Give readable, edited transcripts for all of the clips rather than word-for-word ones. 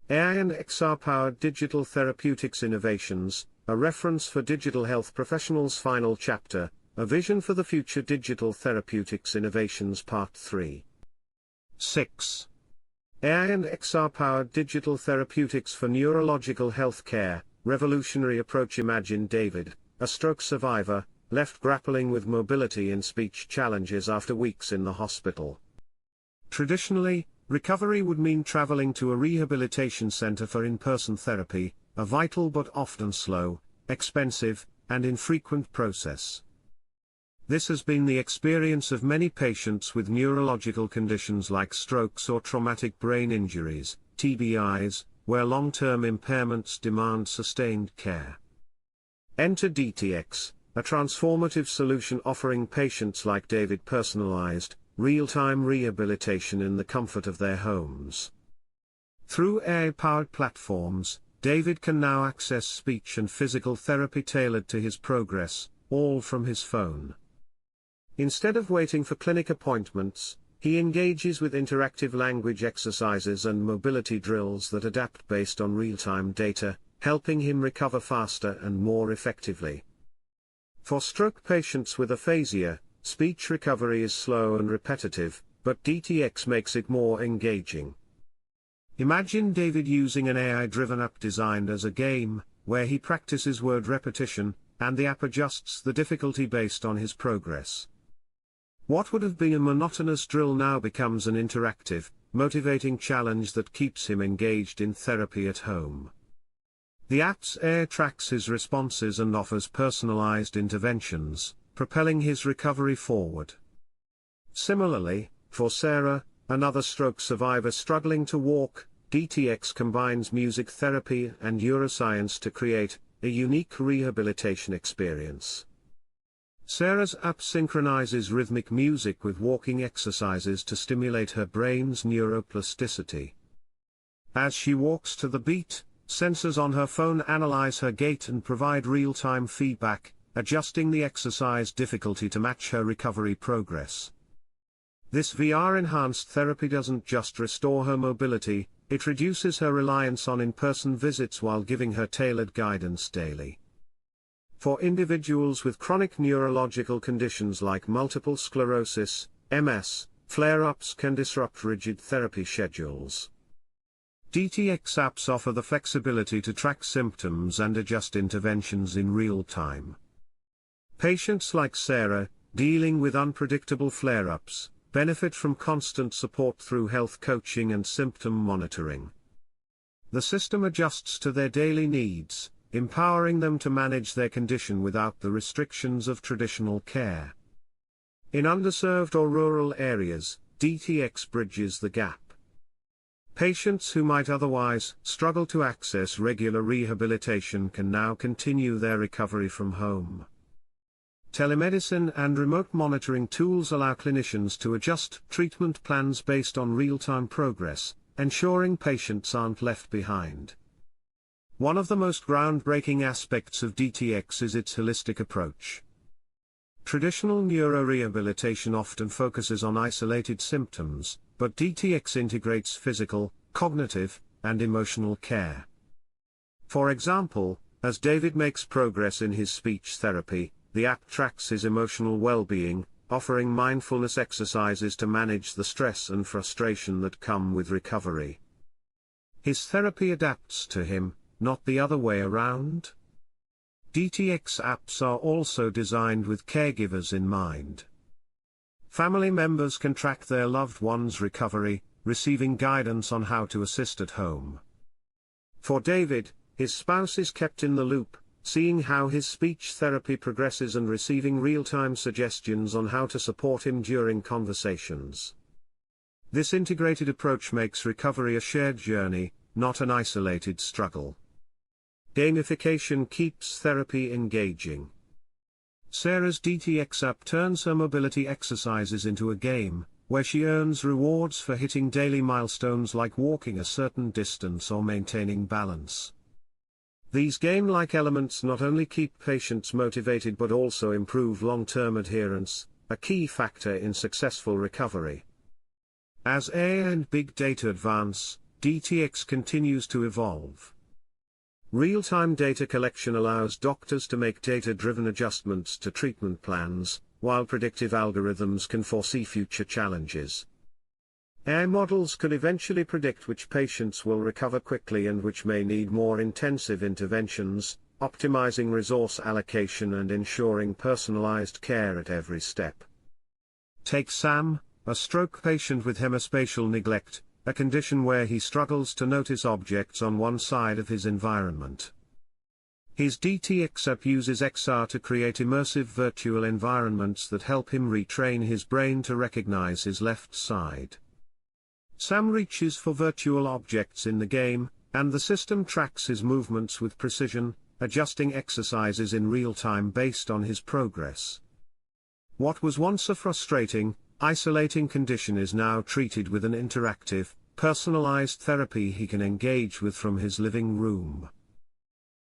AI and XR-powered digital therapeutics innovations, a reference for digital health professionals. Final chapter, a vision for the future digital therapeutics innovations. Part 3. 6. AI and XR-powered digital therapeutics for neurological health care, revolutionary approach. Imagine David, a stroke survivor, left grappling with mobility and speech challenges after weeks in the hospital. Traditionally, recovery would mean traveling to a rehabilitation center for in-person therapy, a vital but often slow, expensive, and infrequent process. This has been the experience of many patients with neurological conditions like strokes or traumatic brain injuries, TBIs, where long-term impairments demand sustained care. Enter DTX, a transformative solution offering patients like David personalized, real-time rehabilitation in the comfort of their homes. Through AI-powered platforms, David can now access speech and physical therapy tailored to his progress, all from his phone. Instead of waiting for clinic appointments, he engages with interactive language exercises and mobility drills that adapt based on real-time data, helping him recover faster and more effectively. For stroke patients with aphasia, speech recovery is slow and repetitive, but DTX makes it more engaging. Imagine David using an AI-driven app designed as a game, where he practices word repetition, and the app adjusts the difficulty based on his progress. What would have been a monotonous drill now becomes an interactive, motivating challenge that keeps him engaged in therapy at home. The app's AI tracks his responses and offers personalized interventions, propelling his recovery forward. Similarly, for Sarah, another stroke survivor struggling to walk, DTX combines music therapy and neuroscience to create a unique rehabilitation experience. Sarah's app synchronizes rhythmic music with walking exercises to stimulate her brain's neuroplasticity. As she walks to the beat, sensors on her phone analyze her gait and provide real-time feedback, adjusting the exercise difficulty to match her recovery progress. This VR-enhanced therapy doesn't just restore her mobility, it reduces her reliance on in-person visits while giving her tailored guidance daily. For individuals with chronic neurological conditions like multiple sclerosis, MS, flare-ups can disrupt rigid therapy schedules. DTX apps offer the flexibility to track symptoms and adjust interventions in real time. Patients like Sarah, dealing with unpredictable flare-ups, benefit from constant support through health coaching and symptom monitoring. The system adjusts to their daily needs, empowering them to manage their condition without the restrictions of traditional care. In underserved or rural areas, DTX bridges the gap. Patients who might otherwise struggle to access regular rehabilitation can now continue their recovery from home. Telemedicine and remote monitoring tools allow clinicians to adjust treatment plans based on real-time progress, ensuring patients aren't left behind. One of the most groundbreaking aspects of DTX is its holistic approach. Traditional neurorehabilitation often focuses on isolated symptoms, but DTX integrates physical, cognitive, and emotional care. For example, as David makes progress in his speech therapy, the app tracks his emotional well-being, offering mindfulness exercises to manage the stress and frustration that come with recovery. His therapy adapts to him, not the other way around. DTX apps are also designed with caregivers in mind. Family members can track their loved one's recovery, receiving guidance on how to assist at home. For David, his spouse is kept in the loop, seeing how his speech therapy progresses and receiving real-time suggestions on how to support him during conversations. This integrated approach makes recovery a shared journey, not an isolated struggle. Gamification keeps therapy engaging. Sarah's DTX app turns her mobility exercises into a game, where she earns rewards for hitting daily milestones like walking a certain distance or maintaining balance. These game-like elements not only keep patients motivated but also improve long-term adherence, a key factor in successful recovery. As AI and big data advance, DTX continues to evolve. Real-time data collection allows doctors to make data-driven adjustments to treatment plans, while predictive algorithms can foresee future challenges. AI models could eventually predict which patients will recover quickly and which may need more intensive interventions, optimizing resource allocation and ensuring personalized care at every step. Take Sam, a stroke patient with hemispatial neglect, a condition where he struggles to notice objects on one side of his environment. His DTX app uses XR to create immersive virtual environments that help him retrain his brain to recognize his left side. Sam reaches for virtual objects in the game, and the system tracks his movements with precision, adjusting exercises in real time based on his progress. What was once a frustrating, isolating condition is now treated with an interactive, personalized therapy he can engage with from his living room.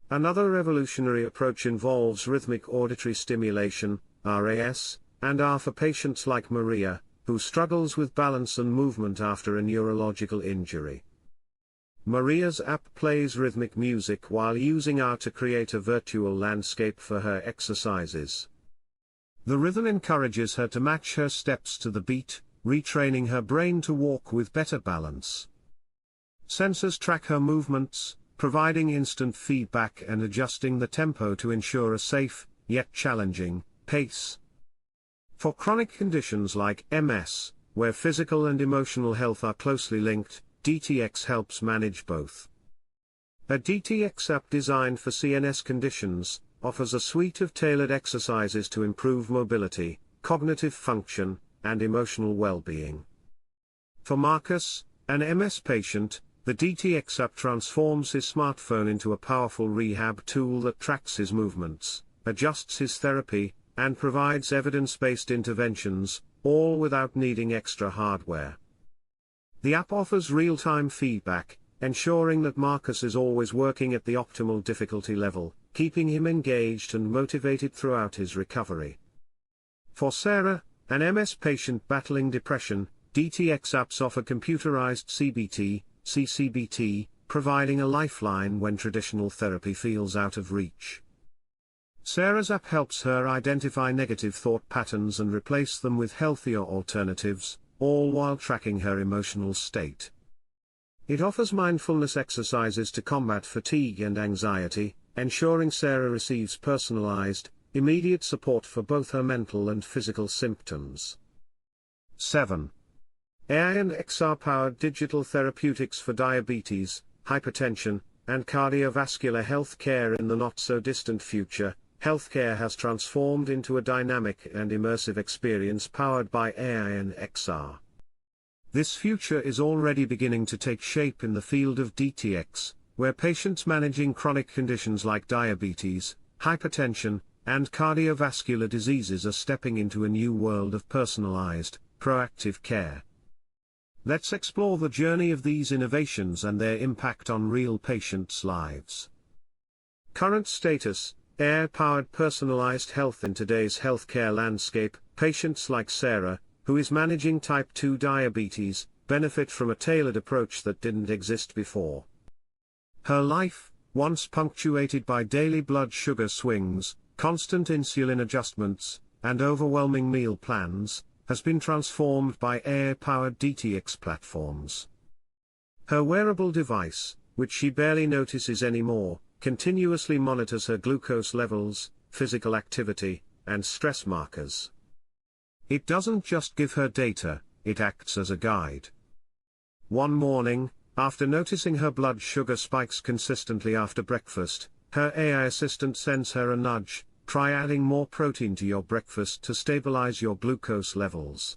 Another revolutionary approach involves rhythmic auditory stimulation, RAS, and R for patients like Maria, who struggles with balance and movement after a neurological injury. Maria's app plays rhythmic music while using R to create a virtual landscape for her exercises. The rhythm encourages her to match her steps to the beat, retraining her brain to walk with better balance. Sensors track her movements, providing instant feedback and adjusting the tempo to ensure a safe, yet challenging, pace. For chronic conditions like MS, where physical and emotional health are closely linked, DTX helps manage both. A DTX app designed for CNS conditions offers a suite of tailored exercises to improve mobility, cognitive function, and emotional well-being. For Marcus, an MS patient, the DTX app transforms his smartphone into a powerful rehab tool that tracks his movements, adjusts his therapy, and provides evidence-based interventions, all without needing extra hardware. The app offers real-time feedback, ensuring that Marcus is always working at the optimal difficulty level, keeping him engaged and motivated throughout his recovery. For Sarah, an MS patient battling depression, DTX apps offer computerized CBT, CCBT, providing a lifeline when traditional therapy feels out of reach. Sarah's app helps her identify negative thought patterns and replace them with healthier alternatives, all while tracking her emotional state. It offers mindfulness exercises to combat fatigue and anxiety, ensuring Sarah receives personalized, immediate support for both her mental and physical symptoms. 7. AI and XR-powered digital therapeutics for diabetes, hypertension, and cardiovascular health care. In the not-so-distant future, healthcare has transformed into a dynamic and immersive experience powered by AI and XR. This future is already beginning to take shape in the field of DTX, where patients managing chronic conditions like diabetes, hypertension, and cardiovascular diseases are stepping into a new world of personalized, proactive care. Let's explore the journey of these innovations and their impact on real patients' lives. Current status: AI-powered personalized health. In today's healthcare landscape, patients like Sarah, who is managing type 2 diabetes, benefit from a tailored approach that didn't exist before. Her life, once punctuated by daily blood sugar swings, constant insulin adjustments, and overwhelming meal plans, has been transformed by AI-powered DTX platforms. Her wearable device, which she barely notices anymore, continuously monitors her glucose levels, physical activity, and stress markers. It doesn't just give her data, it acts as a guide. One morning, after noticing her blood sugar spikes consistently after breakfast, her AI assistant sends her a nudge: try adding more protein to your breakfast to stabilize your glucose levels.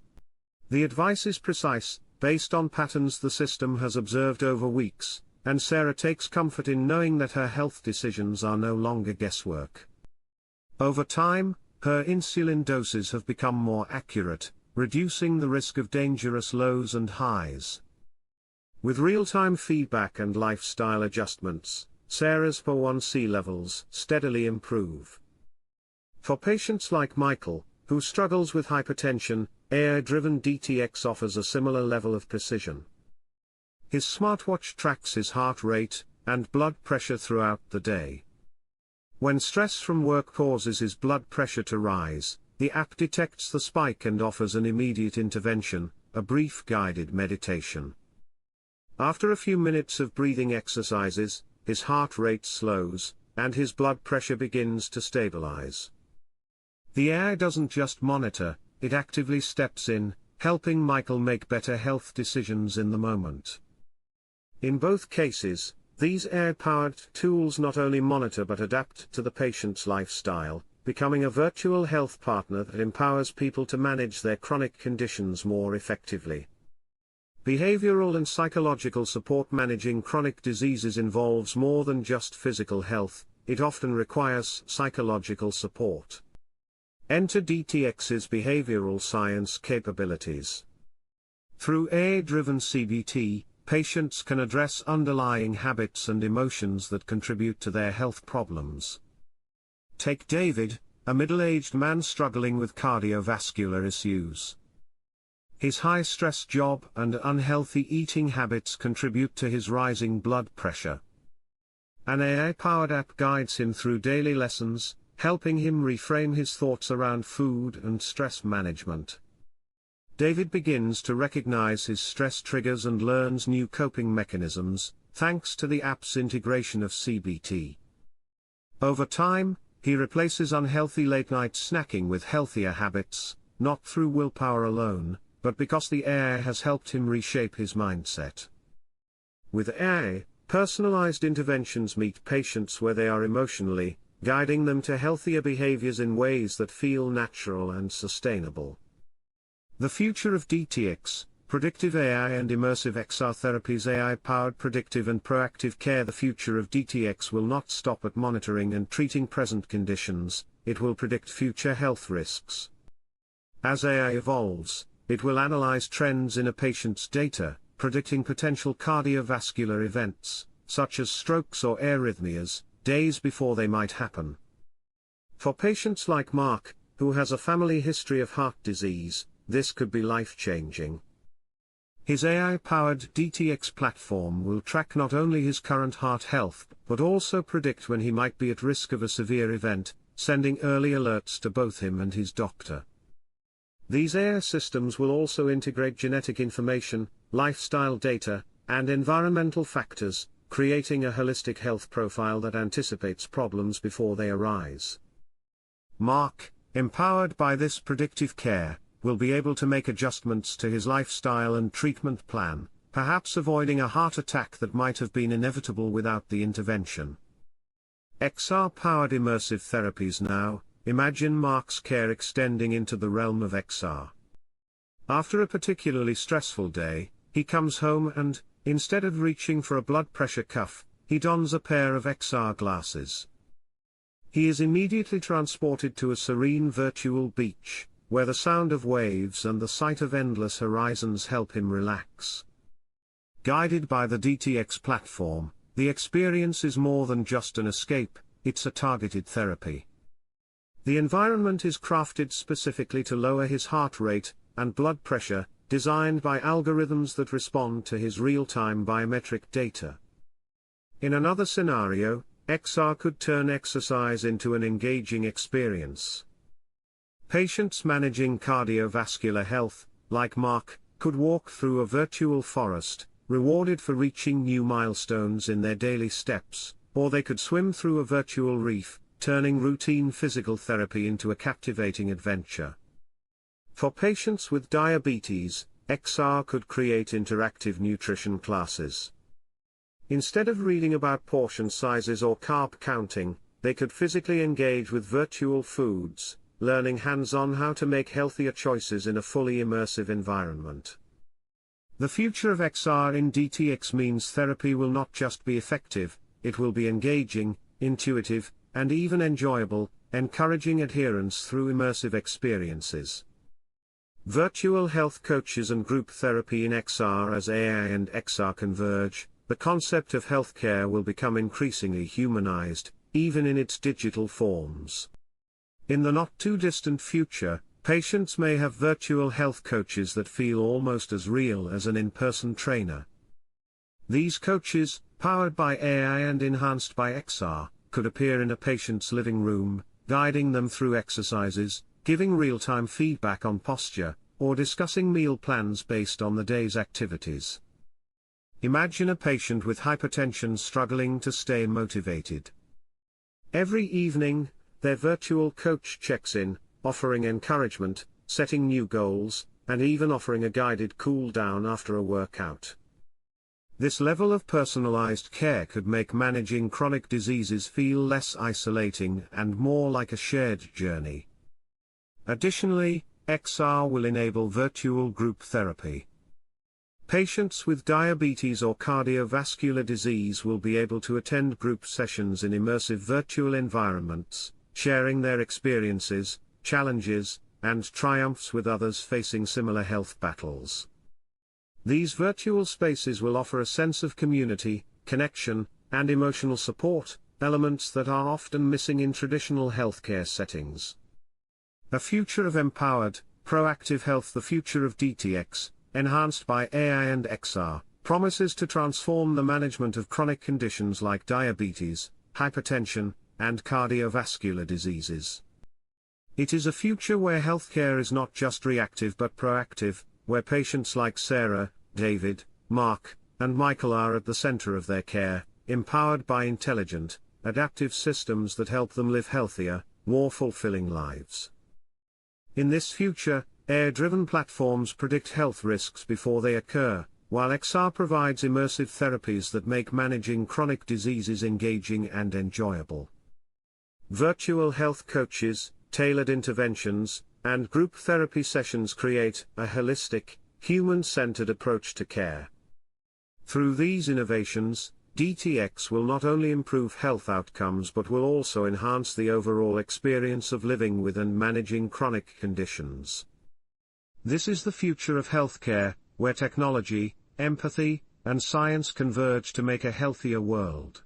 The advice is precise, based on patterns the system has observed over weeks, and Sarah takes comfort in knowing that her health decisions are no longer guesswork. Over time, her insulin doses have become more accurate, reducing the risk of dangerous lows and highs. With real-time feedback and lifestyle adjustments, Sarah's HbA1c levels steadily improve. For patients like Michael, who struggles with hypertension, AI-driven DTX offers a similar level of precision. His smartwatch tracks his heart rate and blood pressure throughout the day. When stress from work causes his blood pressure to rise, the app detects the spike and offers an immediate intervention, a brief guided meditation. After a few minutes of breathing exercises, his heart rate slows, and his blood pressure begins to stabilize. The AI doesn't just monitor, it actively steps in, helping Michael make better health decisions in the moment. In both cases, these AI-powered tools not only monitor but adapt to the patient's lifestyle, becoming a virtual health partner that empowers people to manage their chronic conditions more effectively. Behavioral and psychological support. Managing chronic diseases involves more than just physical health, it often requires psychological support. Enter DTX's behavioral science capabilities. Through AI-driven CBT, patients can address underlying habits and emotions that contribute to their health problems. Take David, a middle-aged man struggling with cardiovascular issues. His high-stress job and unhealthy eating habits contribute to his rising blood pressure. An AI-powered app guides him through daily lessons, helping him reframe his thoughts around food and stress management. David begins to recognize his stress triggers and learns new coping mechanisms, thanks to the app's integration of CBT. Over time, he replaces unhealthy late-night snacking with healthier habits, not through willpower alone, but because the AI has helped him reshape his mindset. With AI, personalized interventions meet patients where they are emotionally, guiding them to healthier behaviors in ways that feel natural and sustainable. The future of DTX, predictive AI and immersive XR therapies. AI-powered predictive and proactive care. The future of DTX will not stop at monitoring and treating present conditions, it will predict future health risks. As AI evolves, it will analyze trends in a patient's data, predicting potential cardiovascular events, such as strokes or arrhythmias, days before they might happen. For patients like Mark, who has a family history of heart disease, this could be life-changing. His AI-powered DTX platform will track not only his current heart health, but also predict when he might be at risk of a severe event, sending early alerts to both him and his doctor. These AI systems will also integrate genetic information, lifestyle data, and environmental factors, creating a holistic health profile that anticipates problems before they arise. Mark, empowered by this predictive care, will be able to make adjustments to his lifestyle and treatment plan, perhaps avoiding a heart attack that might have been inevitable without the intervention. XR-powered immersive therapies. Now, imagine Mark's care extending into the realm of XR. After a particularly stressful day, he comes home and, instead of reaching for a blood pressure cuff, he dons a pair of XR glasses. He is immediately transported to a serene virtual beach, where the sound of waves and the sight of endless horizons help him relax. Guided by the DTX platform, the experience is more than just an escape, it's a targeted therapy. The environment is crafted specifically to lower his heart rate and blood pressure, designed by algorithms that respond to his real-time biometric data. In another scenario, XR could turn exercise into an engaging experience. Patients managing cardiovascular health, like Mark, could walk through a virtual forest, rewarded for reaching new milestones in their daily steps, or they could swim through a virtual reef, turning routine physical therapy into a captivating adventure. For patients with diabetes, XR could create interactive nutrition classes. Instead of reading about portion sizes or carb counting, they could physically engage with virtual foods, learning hands-on how to make healthier choices in a fully immersive environment. The future of XR in DTX means therapy will not just be effective, it will be engaging, intuitive, and even enjoyable, encouraging adherence through immersive experiences. Virtual health coaches and group therapy in XR. As AI and XR converge, the concept of healthcare will become increasingly humanized, even in its digital forms. In the not-too-distant future, patients may have virtual health coaches that feel almost as real as an in-person trainer. These coaches, powered by AI and enhanced by XR, could appear in a patient's living room, guiding them through exercises, giving real-time feedback on posture, or discussing meal plans based on the day's activities. Imagine a patient with hypertension struggling to stay motivated. Every evening, their virtual coach checks in, offering encouragement, setting new goals, and even offering a guided cool-down after a workout. This level of personalized care could make managing chronic diseases feel less isolating and more like a shared journey. Additionally, XR will enable virtual group therapy. Patients with diabetes or cardiovascular disease will be able to attend group sessions in immersive virtual environments, sharing their experiences, challenges, and triumphs with others facing similar health battles. These virtual spaces will offer a sense of community, connection, and emotional support, elements that are often missing in traditional healthcare settings. A future of empowered, proactive health. The future of DTX, enhanced by AI and XR, promises to transform the management of chronic conditions like diabetes, hypertension, and cardiovascular diseases. It is a future where healthcare is not just reactive but proactive, where patients like Sarah, David, Mark, and Michael are at the center of their care, empowered by intelligent, adaptive systems that help them live healthier, more fulfilling lives. In this future, AI-driven platforms predict health risks before they occur, while XR provides immersive therapies that make managing chronic diseases engaging and enjoyable. Virtual health coaches, tailored interventions, and group therapy sessions create a holistic, human-centered approach to care. Through these innovations, DTX will not only improve health outcomes but will also enhance the overall experience of living with and managing chronic conditions. This is the future of healthcare, where technology, empathy, and science converge to make a healthier world.